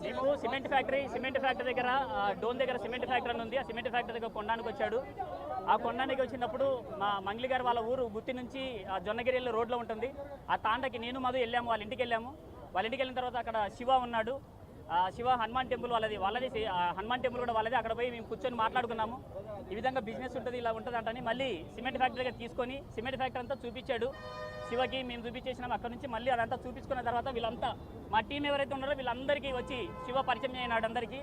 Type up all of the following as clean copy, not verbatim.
మేము cement factory దగ్గర డోన్ దగ్గర సిమెంట్ ఫ్యాక్టరీ అని ఉంది. ఆ సిమెంట్ ఫ్యాక్టరీ దగ్గర కొండానికి వచ్చాడు. ఆ కొండానికి వచ్చినప్పుడు మా మంగ్లీ గారు వాళ్ళ ఊరు గుత్తి నుంచి జొన్నగిరి వెళ్ళే రోడ్లో ఉంటుంది. ఆ తాండకి నేను మధు వెళ్ళాము, వాళ్ళ ఇంటికి వెళ్ళాము. వాళ్ళ ఇంటికి వెళ్ళిన తర్వాత అక్కడ శివ ఉన్నాడు. శివ హనుమాన్ టెంపుల్ వాళ్ళది హనుమాన్ టెంపుల్ కూడా వాళ్ళది. అక్కడ పోయి మేము కూర్చొని మాట్లాడుకున్నాము. ఈ విధంగా బిజినెస్ ఉంటుంది, ఇలా ఉంటుంది అంటని మళ్ళీ సిమెంట్ ఫ్యాక్టరీ దగ్గర తీసుకొని సిమెంట్ ఫ్యాక్టరీ అంతా చూపించాడు. శివకి మేము చూపించేసినాం. అక్కడ నుంచి మళ్ళీ అదంతా చూపించుకున్న తర్వాత వీళ్ళంతా మా టీం ఎవరైతే ఉన్నారో వీళ్ళందరికీ వచ్చి శివ పరిచయం అయినాడు అందరికీ.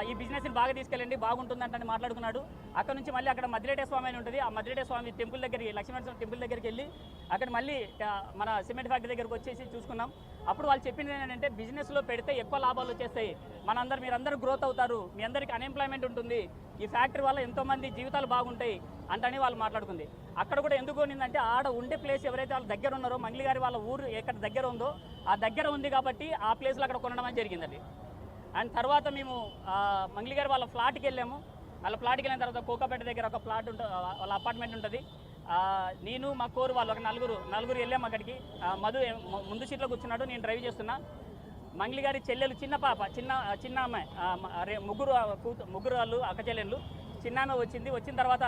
ఈ బిజినెస్ని బాగా తీసుకెళ్ళండి, బాగుంటుందంటని మాట్లాడుకున్నాడు. అక్కడ నుంచి మళ్ళీ అక్కడ మద్దిరెడ్డి స్వామి అని ఉంటుంది. ఆ మద్దిరెడ్డి స్వామి టెంపుల్ దగ్గరికి, లక్ష్మీనరసింహ టెంపుల్ దగ్గరికి వెళ్ళి అక్కడ మళ్ళీ మన సిమెంట్ ఫ్యాక్టరీ దగ్గరకు వచ్చేసి చూసుకున్నాం. అప్పుడు వాళ్ళు చెప్పింది ఏంటంటే, బిజినెస్లో పెడితే ఎక్కువ లాభాలు వచ్చేస్తాయి, మీరందరూ గ్రోత్ అవుతారు, మీ అందరికీ అన్ఎంప్లాయ్మెంట్ ఉంటుంది, ఈ ఫ్యాక్టరీ వల్ల ఎంతోమంది జీవితాలు బాగుంటాయి అంటని వాళ్ళు మాట్లాడుకుంది. అక్కడ కూడా ఎందుకు కొనిందంటే, ఆడ ఉండే ప్లేస్ ఎవరైతే వాళ్ళ దగ్గర ఉన్నారో, మంగ్లీ గారి వాళ్ళ ఊరు ఎక్కడ దగ్గర ఉందో ఆ దగ్గర ఉంది కాబట్టి ఆ ప్లేస్లో అక్కడ కొనడం అని జరిగిందండి. అండ్ తర్వాత మేము మంగ్లీ గారు వాళ్ళ ఫ్లాట్కి వెళ్ళాము. వాళ్ళ ఫ్లాట్కి వెళ్ళిన తర్వాత కోకాపేట దగ్గర ఒక ఫ్లాట్ ఉంటుంది, వాళ్ళ అపార్ట్మెంట్ ఉంటుంది. నేను మా కోరు వాళ్ళు ఒక నలుగురు వెళ్ళాము అక్కడికి. మధు ముందు సీట్లో కూర్చున్నాడు, నేను డ్రైవ్ చేస్తున్నా. మంగ్లీ గారి చెల్లెలు చిన్న అమ్మాయి, ముగ్గురు వాళ్ళు అక్క చెల్లెళ్ళు. చిన్న ఆమె వచ్చిన తర్వాత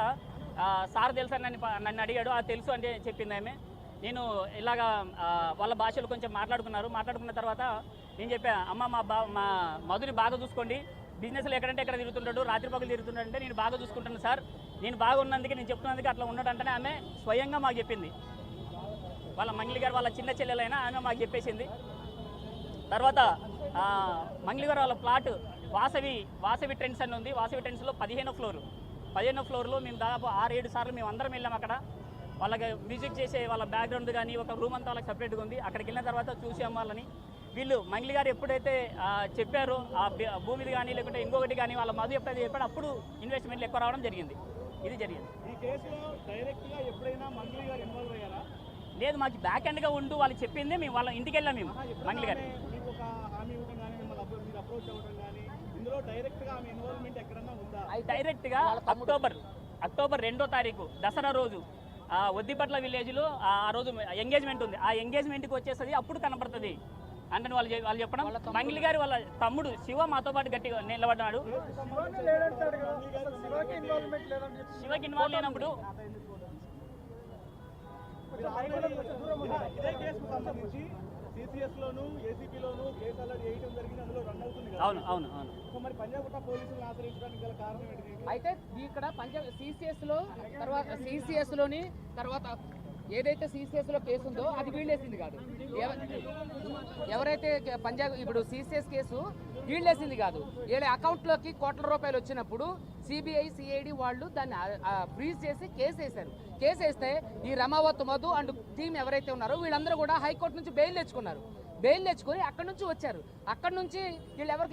సార్ తెలుసా నన్ను అడిగాడు. తెలుసు అంటే చెప్పింది ఆమె. నేను ఇలాగా వాళ్ళ భాషలు కొంచెం మాట్లాడుకున్న తర్వాత నేను చెప్పా, అమ్మ మా మధుని బాగా చూసుకోండి, బిజినెస్లో ఎక్కడంటే ఎక్కడ తిరుగుతుంటాడు, రాత్రి పగలు తిరుగుతుంటాడు అంటే నేను బాగా చూసుకుంటాను సార్, నేను బాగా ఉన్నందుకే నేను చెప్తున్నందుకే అట్లా ఉన్నాడంటేనే ఆమె స్వయంగా మాకు చెప్పింది. వాళ్ళ మంగ్లీ గారు వాళ్ళ చిన్న చెల్లెలైనా ఆమె మాకు చెప్పేసింది. తర్వాత మంగ్లీ గారు వాళ్ళ ఫ్లాట్ వాసవి ట్రెండ్స్ అని ఉంది. వాసవి ట్రెండ్స్లో 15వ ఫ్లోర్లో మేము దాదాపు 6-7 సార్లు మేము అందరం వెళ్ళాం. అక్కడ వాళ్ళకి మ్యూజిక్ చేసే వాళ్ళ బ్యాక్గ్రౌండ్ కానీ ఒక రూమ్ అంతా వాళ్ళకి సపరేట్గా ఉంది. అక్కడికి వెళ్ళిన తర్వాత చూసి అమ్మాలని వీళ్ళు మంగ్లీ గారు ఎప్పుడైతే చెప్పారో ఆ భూమిది కానీ లేకుంటే ఇంకొకటి కానీ వాళ్ళ మధు ఎప్పుడైతే చెప్పాడో అప్పుడు ఇన్వెస్ట్మెంట్లు ఎక్కువ రావడం జరిగింది. ఇది జరిగింది. ఈ కేసులో డైరెక్ట్గా ఎప్పుడైనా మంగ్లీ గారు ఇన్వాల్వ్ అయ్యారా? లేదు, మాకు బ్యాక్ ఎండ్గా ఉంటూ వాళ్ళు చెప్పింది మేము వాళ్ళ ఇంటికి వెళ్ళాం. మేము మంగ్లీ గారు మీకు ఒక హామీ ఇవ్వడం కానీ మిమ్మల్ని మీరు అప్రోచ్ అవ్వడం కానీ ఇందులో డైరెక్ట్గా ఆమె ఇన్వాల్వ్మెంట్ ఎక్కడన్నా ఉందా? డైరెక్ట్గా అక్టోబర్ 2వ తారీఖు దసరా రోజు ఒద్దిపట్ల విలేజ్లో ఆ రోజు ఎంగేజ్మెంట్ ఉంది. ఆ ఎంగేజ్మెంట్కి వచ్చేస్తుంది, అప్పుడు కనపడుతుంది అంటే వాళ్ళు చెప్పడం. మంగ్లీ గారి వాళ్ళ తమ్ముడు శివ మాతో పాటు గట్టిగా నిలబడ్డాడు. శివకి ఇన్వాల్వ్ లేనప్పుడు అవును. మరి పంజాగుట్ట పోలీసులను ఆశ్రయించడానికి గల కారణం ఏంటి? అయితే ఇక్కడ సిసిఎస్లోని తర్వాత ఏదైతే సిసిఎస్లో కేసు ఉందో అది వీళ్ళేసింది కాదు. ఎవరైతే ఇప్పుడు సిసిఎస్ కేసు వీళ్ళేసింది కాదు. వీళ్ళ అకౌంట్లోకి కోట్ల రూపాయలు వచ్చినప్పుడు సిబిఐ సిఐడి వాళ్ళు దాన్ని ఫ్రీజ్ చేసి కేసు వేశారు. కేసు వేస్తే ఈ రమావత్ మధు అండ్ టీం ఎవరైతే ఉన్నారో వీళ్ళందరూ కూడా హైకోర్టు నుంచి బెయిల్ తెచ్చుకున్నారు. బెయిల్ తెచ్చుకొని అక్కడి నుంచి వచ్చారు. అక్కడి నుంచి వీళ్ళు ఎవరికి